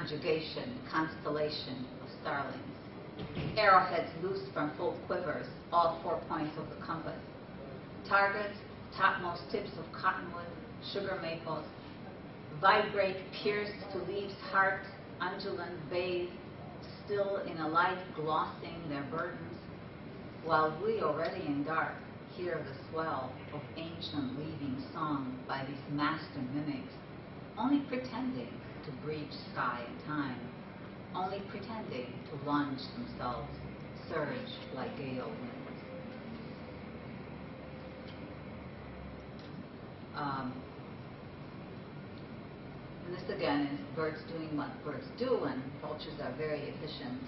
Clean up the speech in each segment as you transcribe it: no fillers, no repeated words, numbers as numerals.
conjugation, constellation of starlings. Arrowheads loose from full quivers, all 4 points of the compass. Targets, topmost tips of cottonwood, sugar maples, vibrate pierced to leaves heart, undulant bathed, still in a light glossing their burdens, while we already in dark hear the swell of ancient weaving song by these master mimics, only pretending to breach sky and time, only pretending to launch themselves, surge like gale winds. And this again is birds doing what birds do, and vultures are very efficient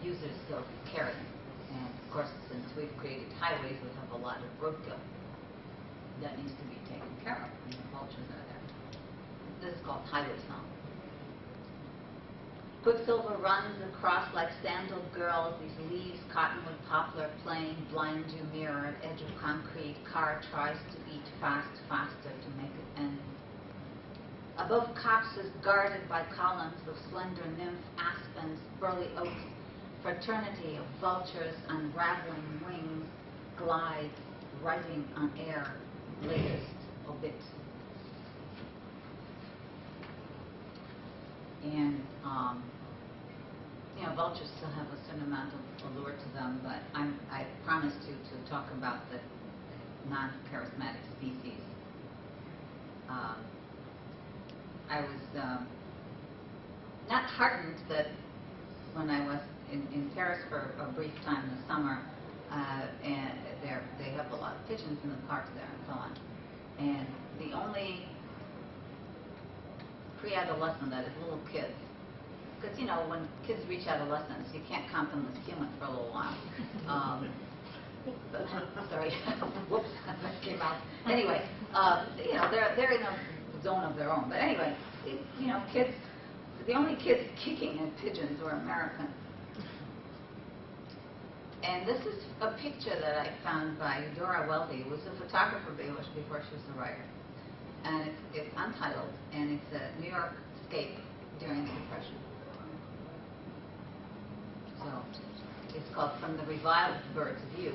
users of carrion. And of course, since we've created highways, we have a lot of roadkill that needs to be taken care of, and the vultures are there. This is called highway song. Quicksilver runs across like sandaled girls, these leaves, cottonwood, poplar, playing, blind you mirror at edge of concrete, car tries to eat fast, faster to make it end. Above copses guarded by columns of slender nymph aspens, burly oaks, fraternity of vultures unraveling wings, glides, writing on air, latest obit. And vultures still have a certain amount of allure to them, but I promised you to talk about the non-charismatic species. I was not heartened that when I was in Paris for a brief time this summer, and they have a lot of pigeons in the parks there and so on. And the only pre-adolescent, that is little kids, because when kids reach adolescence, you can't count them as human for a little while. Sorry, whoops, that came out. Anyway, they're in a zone of their own. But anyway, kids. The only kids kicking at pigeons were American. And this is a picture that I found by Eudora Welty, who was a photographer before she was a writer. And it's untitled, and it's a New York scape during the Depression. So it's called From the Revived Bird's View,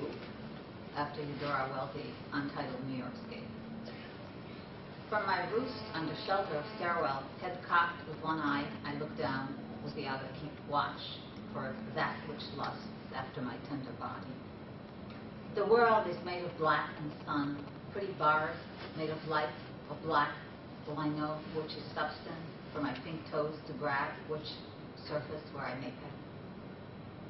after Eudora Welty's untitled New York scape. From my roost under shelter of stairwell, head cocked with one eye, I look down, with the other keep watch for that which lusts after my tender body. The world is made of black and sun, pretty bars made of light, of black. Will I know which is substance for my pink toes to grab, which surface where I make it?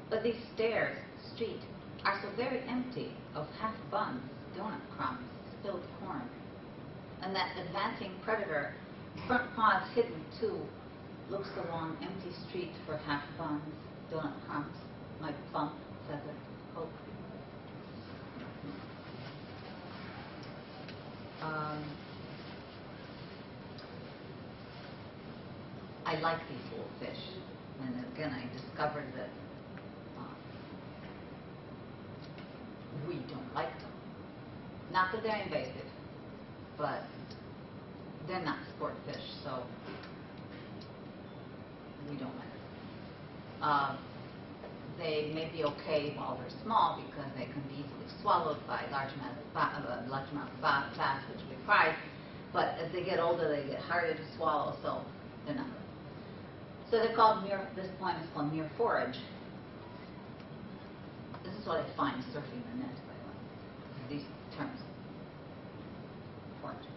But these stairs, street, are so very empty of half buns, donut crumbs, spilled corn. And that advancing predator, front paws hidden too, looks along empty street for half buns, donut crumbs, my plump, feathered hope. I like these little fish, and again I discovered that we don't like them. Not that they're invasive, but they're not sport fish, so we don't like them. They may be okay while they're small because they can be easily swallowed by large amounts of bass, which we prize. But as they get older, they get harder to swallow, so they're not good. So they're called this poem is called Mere Forage. This is what I find surfing the net, by the way, these terms. Forage.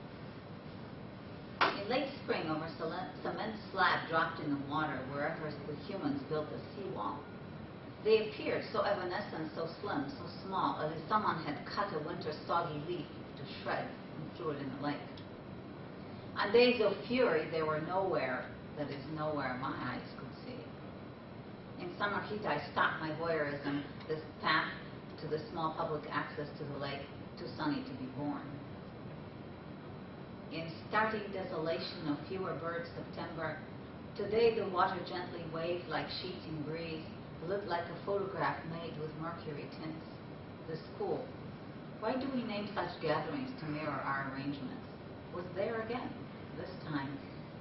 In late spring, over cement slab dropped in the water wherever the humans built a seawall, they appeared so evanescent, so slim, so small, as if someone had cut a winter soggy leaf to shreds and threw it in the lake. On days of fury, they were nowhere, that is, nowhere my eyes could see. In summer heat, I stopped my voyeurism, this path to the small public access to the lake, too sunny to be born. In starting desolation of fewer birds September, today the water gently waved like sheets in breeze, looked like a photograph made with mercury tints. The school. Why do we name such gatherings to mirror our arrangements? Was there again, this time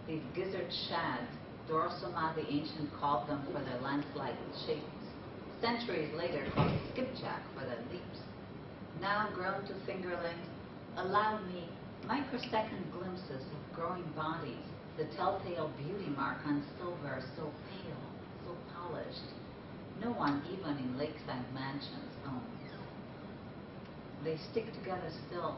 these gizzard shads, Dorsoma the ancient called them for their landslide shapes. Centuries later called skipjack for their leaps. Now grown to fingerlings, allowed me microsecond glimpses of growing bodies, the telltale beauty mark on silver, so pale, so polished, no one even in lakeside mansions owns. They stick together still,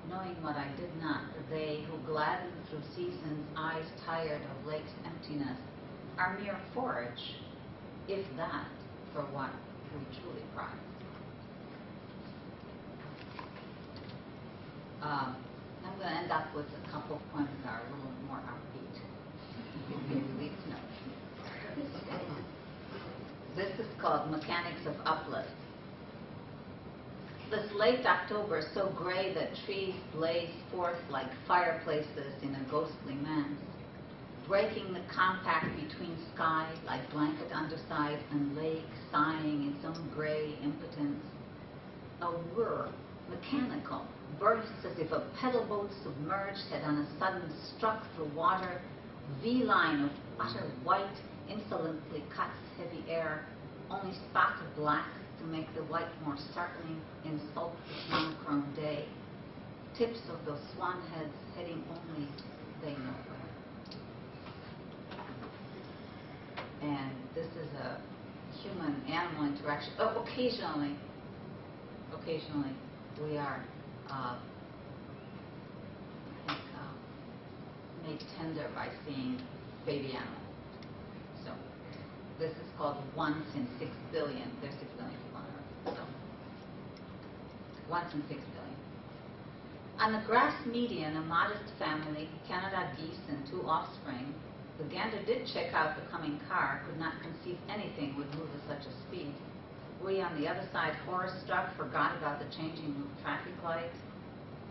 knowing what I did not, they who gladden through seasons eyes tired of lake's emptiness, are mere forage, if that, for what we truly prize. I'm going to end up with a couple of poems that are a little more upbeat. Relief note. This is called Mechanics of Uplift. This late October, so gray that trees blaze forth like fireplaces in a ghostly manse, breaking the compact between sky like blanket underside and lake sighing in some gray impotence. A whir, mechanical, bursts as if a pedal boat submerged had on a sudden struck through water, V-line of utter white insolently cuts heavy air, only spots of black to make the white more startling in salt monochrome day. Tips of those swan heads heading only they know where. And this is a human-animal interaction. Oh, occasionally we are made tender by seeing baby animals. So this is called Once in 6 billion. There's 6 billion people on Earth. So once in 6 billion. On the grass median, a modest family, Canada geese and 2 offspring, the gander did check out the coming car, could not conceive anything would move at such a speed. We on the other side, horror-struck, forgot about the changing traffic lights,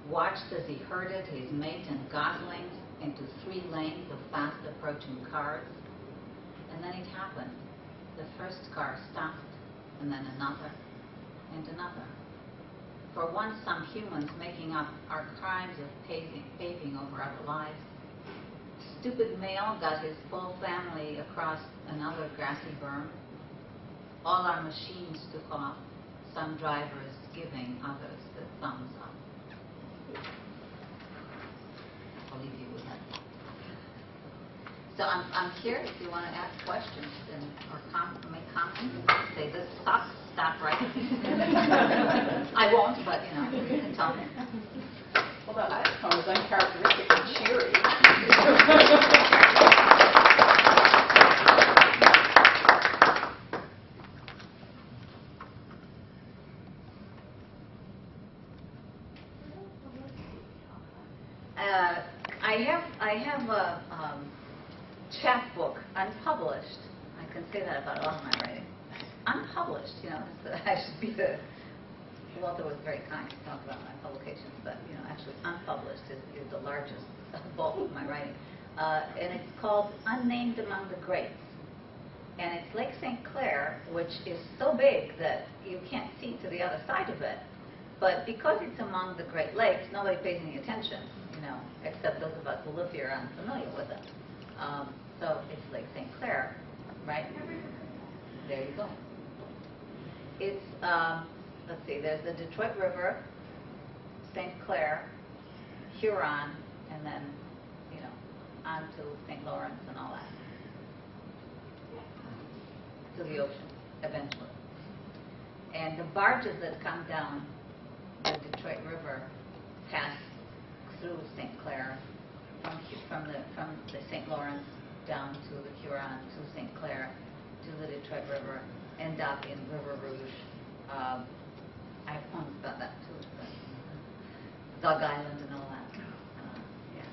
watched as he herded his mate and goslings into 3 lanes of fast-approaching cars. And then it happened. The first car stopped, and then another, and another. For once, some humans making up our crimes of paving over other lives. Stupid male got his full family across another grassy berm. All our machines took off, some drivers giving others the thumbs up. I'll leave you with that. So I'm here if you want to ask questions or make comments. Say, this sucks, stop right. I won't, but you can tell me. Well, that last poem was uncharacteristically cheery. I have a chapbook, unpublished. I can say that about all of my writing. Unpublished, I should be the. Walter was very kind to talk about my publications, but actually unpublished is the largest bulk of my writing, and it's called Unnamed Among the Greats, and it's Lake St. Clair, which is so big that you can't see to the other side of it, but because it's among the Great Lakes, nobody pays any attention, except those of us who live here are unfamiliar with it. So it's Lake St. Clair, right? There you go. It's let's see, there's the Detroit River, St. Clair, Huron, and then, on to St. Lawrence and all that. To the ocean, eventually. And the barges that come down the Detroit River pass through St. Clair, from the St. Lawrence down to the Huron, to St. Clair, to the Detroit River, end up in River Rouge. I have poems about that too, but Dog Island and all that. Yeah.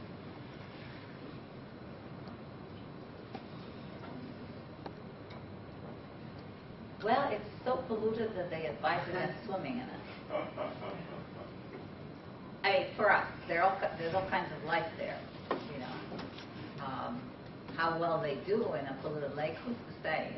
Well, it's so polluted that they advise against swimming in it. I mean, for us, there's all kinds of life there. How well they do in a polluted lake, who's to say?